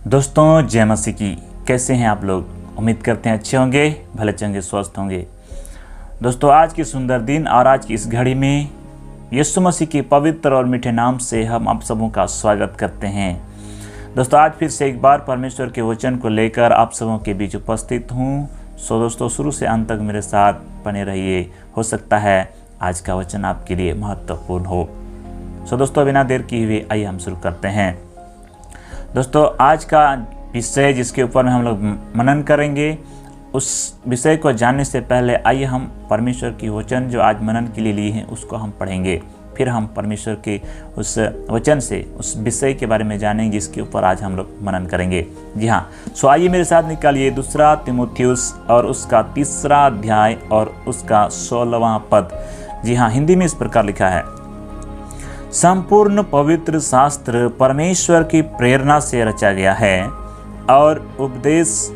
दोस्तों जय मसीह की। कैसे हैं आप लोग? उम्मीद करते हैं अच्छे होंगे, भले चंगे, स्वस्थ होंगे। दोस्तों आज की सुंदर दिन और आज की इस घड़ी में यीशु मसीह के पवित्र और मीठे नाम से हम आप सबों का स्वागत करते हैं। दोस्तों आज फिर से एक बार परमेश्वर के वचन को लेकर आप सबों के बीच उपस्थित हूँ। सो दोस्तों शुरू से अंत तक मेरे साथ बने रहिए, हो सकता है आज का वचन आपके लिए महत्वपूर्ण हो। सो दोस्तों बिना देर किए हुए आइए हम शुरू करते हैं। दोस्तों आज का विषय जिसके ऊपर में हम लोग मनन करेंगे, उस विषय को जानने से पहले आइए हम परमेश्वर की वचन जो आज मनन के लिए लिए हैं उसको हम पढ़ेंगे। फिर हम परमेश्वर के उस वचन से उस विषय के बारे में जानेंगे जिसके ऊपर आज हम लोग मनन करेंगे। जी हाँ, सो आइए मेरे साथ निकालिए 2 तीमुथियुस और उसका 3 अध्याय और उसका 16वां पद। जी हाँ, हिंदी में इस प्रकार लिखा है। संपूर्ण पवित्र शास्त्र परमेश्वर की प्रेरणा से रचा गया है और उपदेश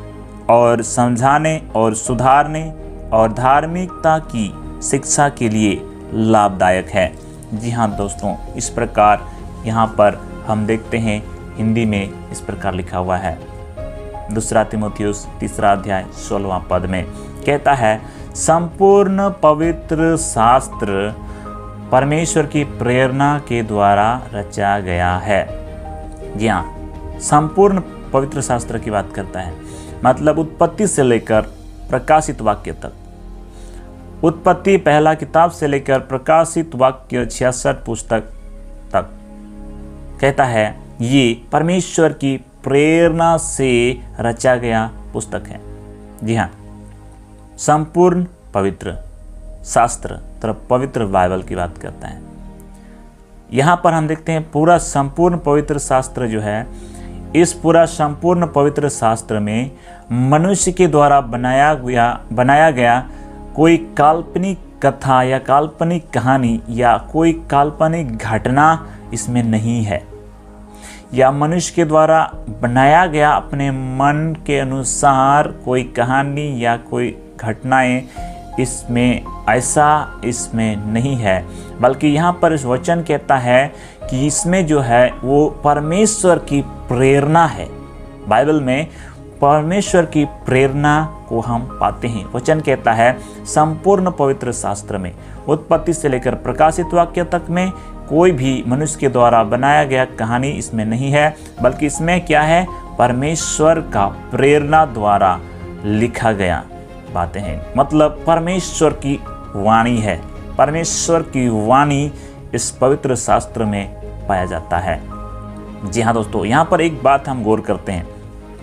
और समझाने और सुधारने और धार्मिकता की शिक्षा के लिए लाभदायक है। जी हाँ दोस्तों, इस प्रकार यहाँ पर हम देखते हैं हिंदी में इस प्रकार लिखा हुआ है। 2 तीमुथियुस 3 अध्याय 16वां पद में कहता है, संपूर्ण पवित्र शास्त्र परमेश्वर की प्रेरणा के द्वारा रचा गया है। जी हाँ, संपूर्ण पवित्र शास्त्र की बात करता है, मतलब उत्पत्ति से लेकर प्रकाशित वाक्य तक। उत्पत्ति पहला किताब से लेकर प्रकाशित वाक्य 66 पुस्तक तक कहता है ये परमेश्वर की प्रेरणा से रचा गया पुस्तक है। जी हाँ, संपूर्ण पवित्र शास्त्र तरफ पवित्र बाइबल की बात करता है। यहाँ पर हम देखते हैं पूरा संपूर्ण पवित्र शास्त्र जो है, इस पूरा संपूर्ण पवित्र शास्त्र में मनुष्य के द्वारा बनाया गया कोई काल्पनिक कथा या काल्पनिक कहानी या कोई काल्पनिक घटना इसमें नहीं है, या मनुष्य के द्वारा बनाया गया अपने मन के अनुसार कोई कहानी या कोई घटनाएं इसमें नहीं है। बल्कि यहाँ पर इस वचन कहता है कि इसमें जो है वो परमेश्वर की प्रेरणा है। बाइबल में परमेश्वर की प्रेरणा को हम पाते हैं। वचन कहता है संपूर्ण पवित्र शास्त्र में उत्पत्ति से लेकर प्रकाशित वाक्य तक में कोई भी मनुष्य के द्वारा बनाया गया कहानी इसमें नहीं है, बल्कि इसमें क्या है, परमेश्वर का प्रेरणा द्वारा लिखा गया बातें हैं। मतलब परमेश्वर की वाणी है। परमेश्वर की वाणी इस पवित्र शास्त्र में पाया जाता है। जी हाँ दोस्तों, यहाँ पर एक बात हम गौर करते हैं।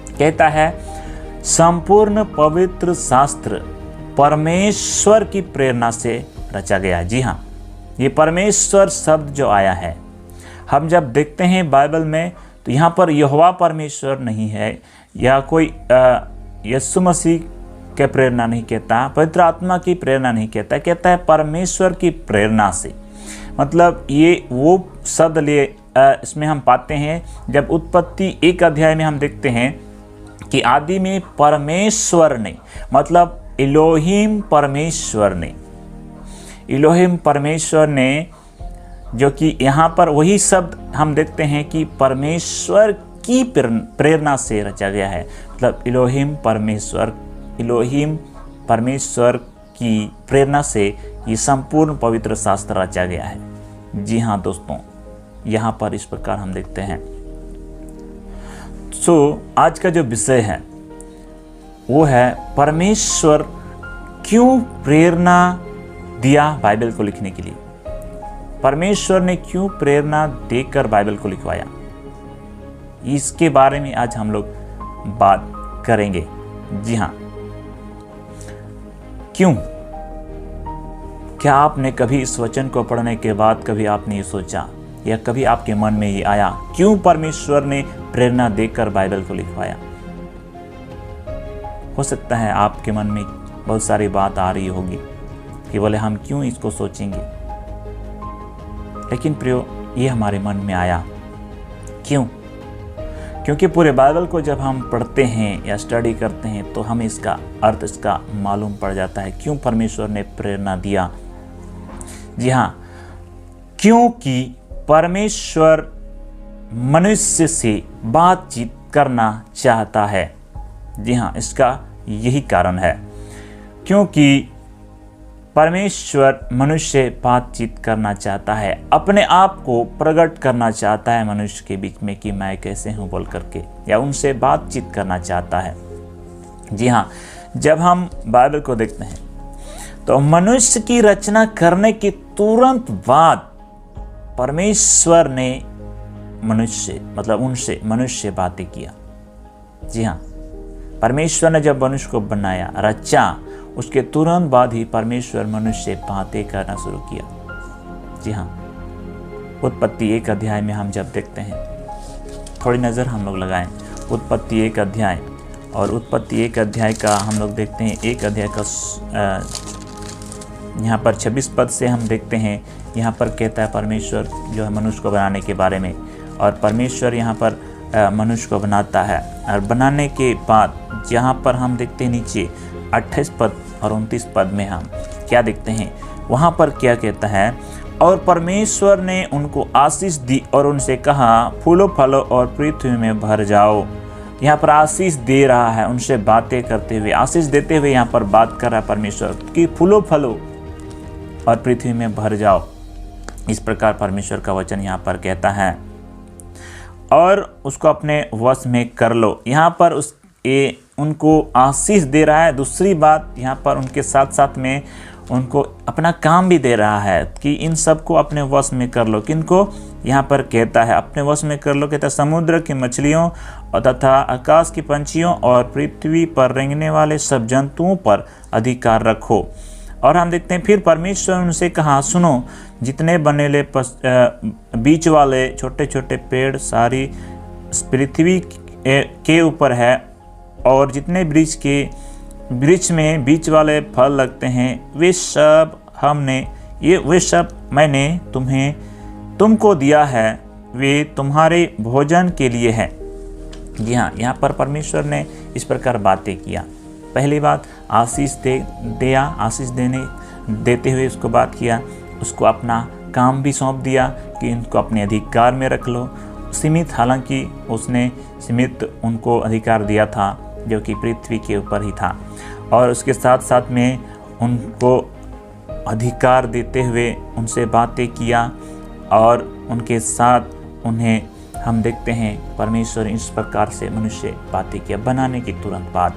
कहता है संपूर्ण पवित्र शास्त्र परमेश्वर की प्रेरणा से रचा गया। जी हाँ, ये परमेश्वर शब्द जो आया है, हम जब देखते हैं बाइबल में तो यहाँ पर यहोवा परमेश्वर नहीं है, या कोई यीशु मसीह के प्रेरणा नहीं कहता, पवित्र आत्मा की प्रेरणा नहीं कहता, कहता है परमेश्वर की प्रेरणा से। मतलब ये वो शब्द लिए इसमें हम पाते हैं जब उत्पत्ति 1 अध्याय में हम देखते हैं कि आदि में परमेश्वर ने, मतलब इलोहिम परमेश्वर ने, जो कि यहाँ पर वही शब्द हम देखते हैं कि परमेश्वर की प्रेरणा से रचा गया है। मतलब इलोहिम परमेश्वर की प्रेरणा से ये संपूर्ण पवित्र शास्त्र रचा गया है। जी हाँ दोस्तों, यहाँ पर इस प्रकार हम देखते हैं। आज का जो विषय है वो है परमेश्वर क्यों प्रेरणा दिया बाइबल को लिखने के लिए। परमेश्वर ने क्यों प्रेरणा देकर बाइबल को लिखवाया, इसके बारे में आज हम लोग बात करेंगे। जी हाँ, क्यों? क्या आपने कभी इस वचन को पढ़ने के बाद कभी आपने ये सोचा या कभी आपके मन में ये आया, क्यों परमेश्वर ने प्रेरणा देकर बाइबल को लिखवाया? हो सकता है आपके मन में बहुत सारी बात आ रही होगी कि बोले हम क्यों इसको सोचेंगे, लेकिन प्रियो ये हमारे मन में आया। क्यों? क्योंकि पूरे बाइबल को जब हम पढ़ते हैं या स्टडी करते हैं तो हमें इसका अर्थ इसका मालूम पड़ जाता है क्यों परमेश्वर ने प्रेरणा दिया। जी हाँ, क्योंकि परमेश्वर मनुष्य से बातचीत करना चाहता है। जी हाँ, इसका यही कारण है क्योंकि परमेश्वर मनुष्य से बातचीत करना चाहता है, अपने आप को प्रकट करना चाहता है मनुष्य के बीच में कि मैं कैसे हूँ बोल करके, या उनसे बातचीत करना चाहता है। जी हाँ, जब हम बाइबल को देखते हैं तो मनुष्य की रचना करने के तुरंत बाद परमेश्वर ने उनसे मनुष्य से बातें किया। जी हाँ, परमेश्वर ने जब मनुष्य को बनाया, रचा, उसके तुरंत बाद ही परमेश्वर मनुष्य से बातें करना शुरू किया। जी हाँ, उत्पत्ति 1 अध्याय में हम जब देखते हैं, थोड़ी नज़र हम लोग लगाएं उत्पत्ति 1 अध्याय, और उत्पत्ति 1 अध्याय का हम लोग देखते हैं 1 अध्याय का यहाँ पर 26 पद से हम देखते हैं। यहाँ पर कहता है परमेश्वर जो है मनुष्य को बनाने के बारे में, और परमेश्वर यहाँ पर मनुष्य को बनाता है, और बनाने के बाद जहाँ पर हम देखते हैं नीचे 28 पद और 29 पद में हम क्या देखते हैं, वहाँ पर क्या कहता है, और परमेश्वर ने उनको आशीष दी और उनसे कहा फूलो फलो और पृथ्वी में भर जाओ। यहाँ पर आशीष दे रहा है, उनसे बातें करते हुए, आशीष देते हुए यहाँ पर बात कर रहा है परमेश्वर कि फूलो फलो और पृथ्वी में भर जाओ। इस प्रकार परमेश्वर का वचन यहाँ पर कहता है, और उसको अपने वश में कर लो। यहाँ पर उनको आशीष दे रहा है। दूसरी बात, यहाँ पर उनके साथ साथ में उनको अपना काम भी दे रहा है कि इन सब को अपने वश में कर लो। किनको यहाँ पर कहता है अपने वश में कर लो, कहता है समुद्र की मछलियों और तथा आकाश की पंछियों और पृथ्वी पर रेंगने वाले सब जंतुओं पर अधिकार रखो। और हम देखते हैं फिर परमेश्वर ने उनसे कहा, सुनो, जितने बनेले बीच वाले छोटे छोटे पेड़ सारी पृथ्वी के ऊपर है, और जितने वृक्ष में बीच वाले फल लगते हैं, वे सब मैंने तुमको दिया है, वे तुम्हारे भोजन के लिए है। जी हाँ, यहाँ पर परमेश्वर ने इस प्रकार बातें किया। पहली बात, आशीष देते हुए उसको बात किया, उसको अपना काम भी सौंप दिया कि इनको अपने अधिकार में रख लो। हालांकि उसने सीमित उनको अधिकार दिया था जो कि पृथ्वी के ऊपर ही था, और उसके साथ साथ में उनको अधिकार देते हुए उनसे बातें किया, और उनके साथ उन्हें हम देखते हैं परमेश्वर इस प्रकार से मनुष्य बातें किया बनाने के तुरंत बाद।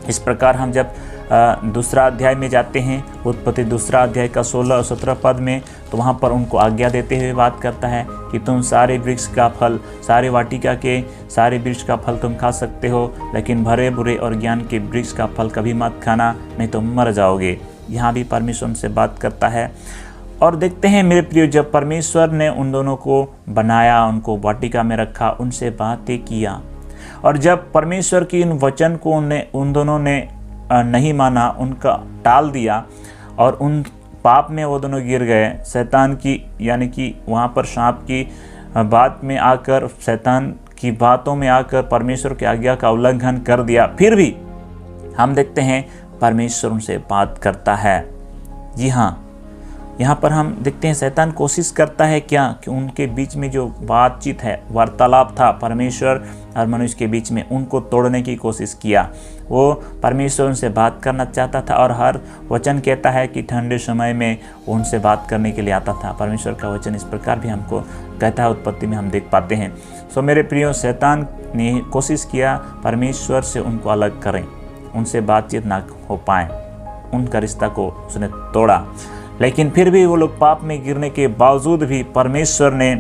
इस प्रकार हम जब दूसरा अध्याय में जाते हैं, उत्पत्ति दूसरा अध्याय का 16 और 17 पद में, तो वहाँ पर उनको आज्ञा देते हुए बात करता है कि तुम सारे वृक्ष का फल, सारे वाटिका के सारे वृक्ष का फल तुम खा सकते हो, लेकिन भरे बुरे और ज्ञान के वृक्ष का फल कभी मत खाना, नहीं तो मर जाओगे। यहाँ भी परमेश्वर उनसे बात करता है। और देखते हैं मेरे प्रियो, जब परमेश्वर ने उन दोनों को बनाया, उनको वाटिका में रखा, उनसे बातें किया, और जब परमेश्वर की इन वचन को उन दोनों ने नहीं माना, उनका टाल दिया, और उन पाप में वो दोनों गिर गए, शैतान की यानी कि वहाँ पर सांप की बात में आकर, शैतान की बातों में आकर परमेश्वर की आज्ञा का उल्लंघन कर दिया, फिर भी हम देखते हैं परमेश्वर उनसे बात करता है। जी हाँ, यहाँ पर हम देखते हैं शैतान कोशिश करता है क्या कि उनके बीच में जो बातचीत है, वार्तालाप था परमेश्वर और मनुष्य के बीच में, उनको तोड़ने की कोशिश किया। वो परमेश्वर उनसे बात करना चाहता था, और हर वचन कहता है कि ठंडे समय में वो उनसे बात करने के लिए आता था। परमेश्वर का वचन इस प्रकार भी हमको कहता है, उत्पत्ति में हम देख पाते हैं। सो मेरे प्रियो, शैतान ने कोशिश किया परमेश्वर से उनको अलग करें, उनसे बातचीत ना हो पाए, उनका रिश्ता को उसने तोड़ा। लेकिन फिर भी वो लोग पाप में गिरने के बावजूद भी परमेश्वर ने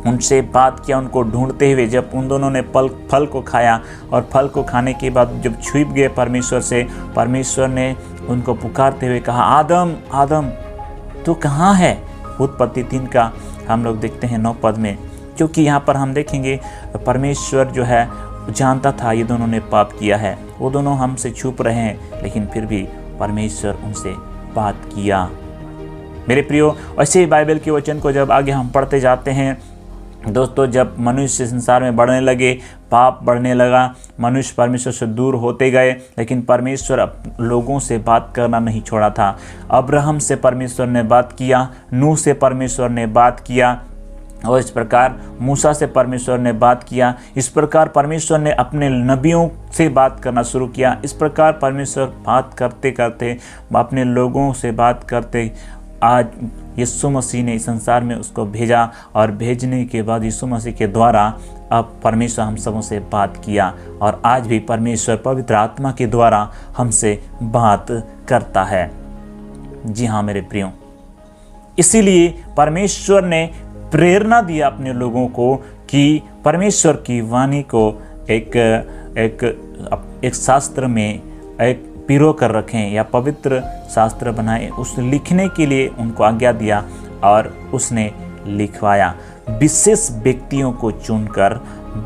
उनसे बात किया, उनको ढूंढते हुए। जब उन दोनों ने फल को खाया, और फल को खाने के बाद जब छुप गए परमेश्वर से, परमेश्वर ने उनको पुकारते हुए कहा, आदम आदम तू कहाँ है। उत्पत्ति 3 का हम लोग देखते हैं 9 पद में, क्योंकि यहाँ पर हम देखेंगे परमेश्वर जो है जानता था ये दोनों ने पाप किया है, वो दोनों हमसे छुप रहे हैं, लेकिन फिर भी परमेश्वर उनसे बात किया। मेरे प्रियो, ऐसे ही बाइबल के वचन को जब आगे हम पढ़ते जाते हैं दोस्तों, जब मनुष्य संसार में बढ़ने लगे, पाप बढ़ने लगा, मनुष्य परमेश्वर से दूर होते गए, लेकिन परमेश्वर लोगों से बात करना नहीं छोड़ा था। अब्राहम से परमेश्वर ने बात किया, नूह से परमेश्वर ने बात किया, और इस प्रकार मूसा से परमेश्वर ने बात किया, इस प्रकार परमेश्वर ने अपने नबियों से बात करना शुरू किया। इस प्रकार परमेश्वर बात करते करते अपने लोगों से बात करते आज यीशु मसीह ने इस संसार में उसको भेजा, और भेजने के बाद यीशु मसीह के द्वारा अब परमेश्वर हम सबों से बात किया, और आज भी परमेश्वर पवित्र आत्मा के द्वारा हमसे बात करता है। जी हाँ मेरे प्रियो, इसीलिए परमेश्वर ने प्रेरणा दिया अपने लोगों को कि परमेश्वर की वाणी को एक शास्त्र में एक पिरो कर रखें या पवित्र शास्त्र बनाए। उस लिखने के लिए उनको आज्ञा दिया और उसने लिखवाया। विशेष व्यक्तियों को चुनकर,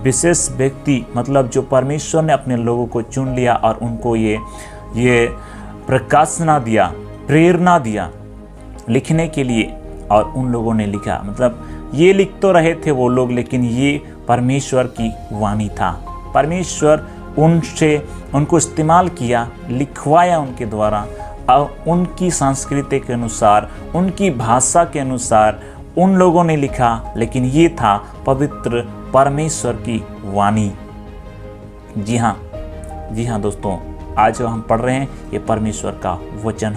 विशेष व्यक्ति मतलब जो परमेश्वर ने अपने लोगों को चुन लिया और उनको ये प्रकाशना दिया, प्रेरणा दिया लिखने के लिए, और उन लोगों ने लिखा। मतलब ये लिख तो रहे थे वो लोग, लेकिन ये परमेश्वर की वाणी था। परमेश्वर उनको इस्तेमाल किया, लिखवाया उनके द्वारा, और उनकी संस्कृति के अनुसार, उनकी भाषा के अनुसार उन लोगों ने लिखा, लेकिन ये था पवित्र परमेश्वर की वाणी। जी हाँ दोस्तों, आज जो हम पढ़ रहे हैं ये परमेश्वर का वचन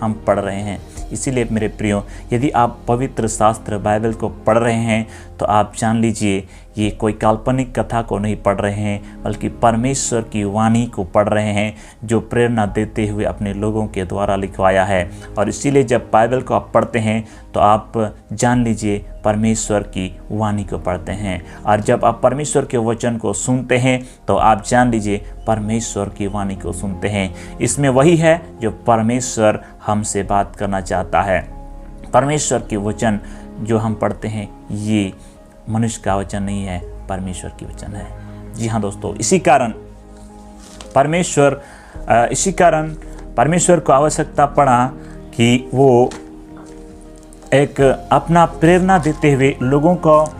हम पढ़ रहे हैं। इसीलिए मेरे प्रियो, यदि आप पवित्र शास्त्र बाइबल को पढ़ रहे हैं तो आप जान लीजिए ये कोई काल्पनिक कथा को नहीं पढ़ रहे हैं, बल्कि परमेश्वर की वाणी को पढ़ रहे हैं, जो प्रेरणा देते हुए अपने लोगों के द्वारा लिखवाया है। और इसीलिए जब बाइबल को आप पढ़ते हैं तो आप जान लीजिए परमेश्वर की वाणी को पढ़ते हैं, और जब आप परमेश्वर के वचन को सुनते हैं तो आप जान लीजिए परमेश्वर की वाणी को सुनते हैं। इसमें वही है जो परमेश्वर हमसे बात करना चाहता है। परमेश्वर के वचन जो हम पढ़ते हैं ये मनुष्य का वचन नहीं है, परमेश्वर की वचन है। जी हाँ दोस्तों, इसी कारण परमेश्वर को आवश्यकता पड़ा कि वो एक अपना प्रेरणा देते हुए लोगों को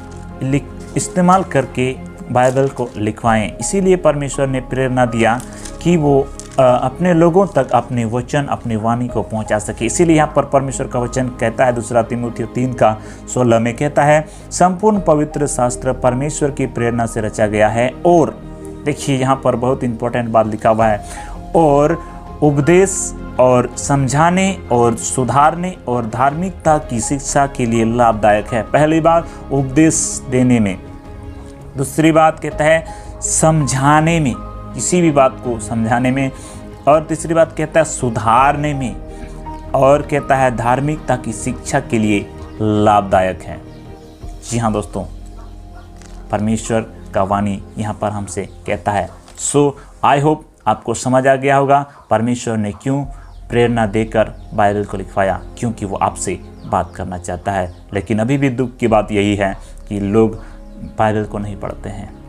इस्तेमाल करके बाइबल को लिखवाएं। इसीलिए परमेश्वर ने प्रेरणा दिया कि वो अपने लोगों तक अपने वचन, अपनी वाणी को पहुंचा सके। इसीलिए यहाँ पर परमेश्वर का वचन कहता है, 2 तीमुथियुस 3:16 में कहता है, संपूर्ण पवित्र शास्त्र परमेश्वर की प्रेरणा से रचा गया है। और देखिए यहाँ पर बहुत इंपॉर्टेंट बात लिखा हुआ है, और उपदेश और समझाने और सुधारने और धार्मिकता की शिक्षा के लिए लाभदायक है। पहली बात उपदेश देने में, दूसरी बात कहता है समझाने में, किसी भी बात को समझाने में, और तीसरी बात कहता है सुधारने में, और कहता है धार्मिकता की शिक्षा के लिए लाभदायक है। जी हाँ दोस्तों, परमेश्वर का वाणी यहाँ पर हमसे कहता है। सो आई होप आपको समझ आ गया होगा परमेश्वर ने क्यों प्रेरणा देकर बाइबल को लिखवाया, क्योंकि वो आपसे बात करना चाहता है। लेकिन अभी भी दुख की बात यही है कि लोग बाइबल को नहीं पढ़ते हैं।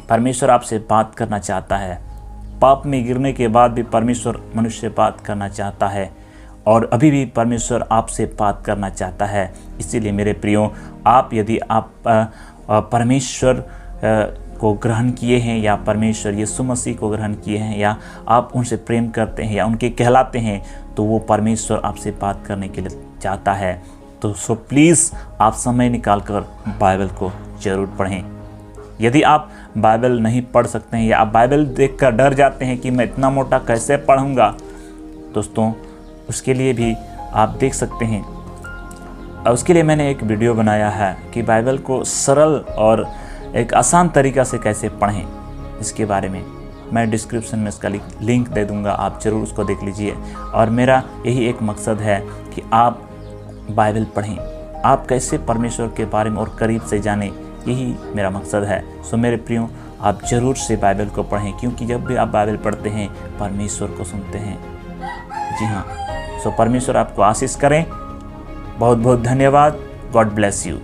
परमेश्वर आपसे बात करना चाहता है। पाप में गिरने के बाद भी परमेश्वर मनुष्य से बात करना चाहता है, और अभी भी परमेश्वर आपसे बात करना चाहता है। इसीलिए मेरे प्रियो, यदि आप परमेश्वर को ग्रहण किए हैं, या परमेश्वर यीशु मसीह को ग्रहण किए हैं, या आप उनसे प्रेम करते हैं या उनके कहलाते हैं, तो वो परमेश्वर आपसे बात करने के लिए चाहता है। तो सो प्लीज़ आप समय निकाल कर बाइबल को ज़रूर पढ़ें। यदि आप बाइबल नहीं पढ़ सकते हैं, या आप बाइबल देखकर डर जाते हैं कि मैं इतना मोटा कैसे पढ़ूंगा, दोस्तों उसके लिए भी आप देख सकते हैं। उसके लिए मैंने एक वीडियो बनाया है कि बाइबल को सरल और एक आसान तरीक़ा से कैसे पढ़ें। इसके बारे में मैं डिस्क्रिप्शन में इसका लिंक दे दूंगा, आप ज़रूर उसको देख लीजिए। और मेरा यही एक मकसद है कि आप बाइबल पढ़ें, आप कैसे परमेश्वर के बारे में और करीब से जानें, यही मेरा मकसद है। सो मेरे प्रियो, आप ज़रूर से बाइबल को पढ़ें, क्योंकि जब भी आप बाइबल पढ़ते हैं परमेश्वर को सुनते हैं। जी हाँ, सो परमेश्वर आपको आशीष करें। बहुत बहुत धन्यवाद। God bless you.